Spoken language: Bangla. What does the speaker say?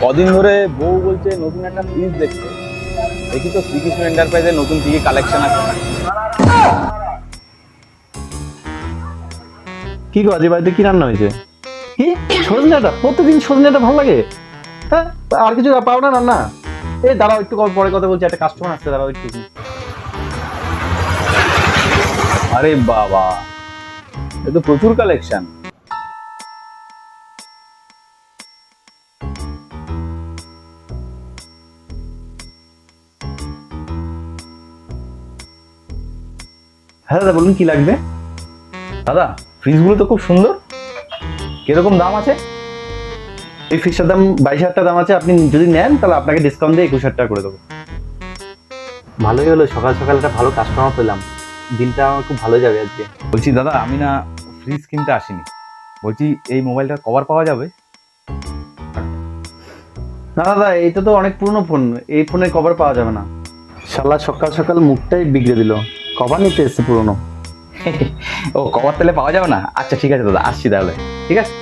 কদিন ধরে বউ বলছে নতুন একটা ফ্রিজ দেখতে। দেখি তো শ্রীকৃষ্ণ এন্টারপ্রাইজের নতুন কি কি কালেকশন আছে। কি গো আজ বাড়িতে কি রান্না হয়েছে? কি সজনে ডাঁটা? প্রতিদিন সজনে ডাঁটা ভালো লাগে? হ্যাঁ, আর কিছু পাও না রান্না? এই দাঁড়াও একটু পরে কথা বলছি, একটা কাস্টমার আসছে, দাঁড়াও একটু। আরে বাবা, এ তো প্রচুর কালেকশন। হ্যাঁ দাদা বলুন, কি লাগবে? দাদা, ফ্রিজগুলো তো খুব সুন্দর, কিরকম দাম আছে? এই ফিক্সের দাম 22,000 টাকা দাম আছে। আপনি যদি নেন তাহলে আপনাকে ডিসকাউন্ট দিয়ে 21,000 টাকা করে দেবো। ভালোই হলো, সকাল সকাল একটা ভালো কাস্টমার পেলাম। দিনটা আমার খুব ভালো যাবে আজকে। বলছি দাদা, আমি না ফ্রিজ কিনতে আসিনি, বলছি এই মোবাইলটার কভার পাওয়া যাবে? না দাদা, এইটা তো অনেক পুরনো ফোন, এই ফোনের কভার পাওয়া যাবে না। শালা সকাল সকাল মুখটাই বিগড়ে দিল, কভার নিতে এসছে পুরনো। ও, কভার তাহলে পাওয়া যাবে না? আচ্ছা ঠিক আছে দাদা, আসছি তাহলে। ঠিক আছে।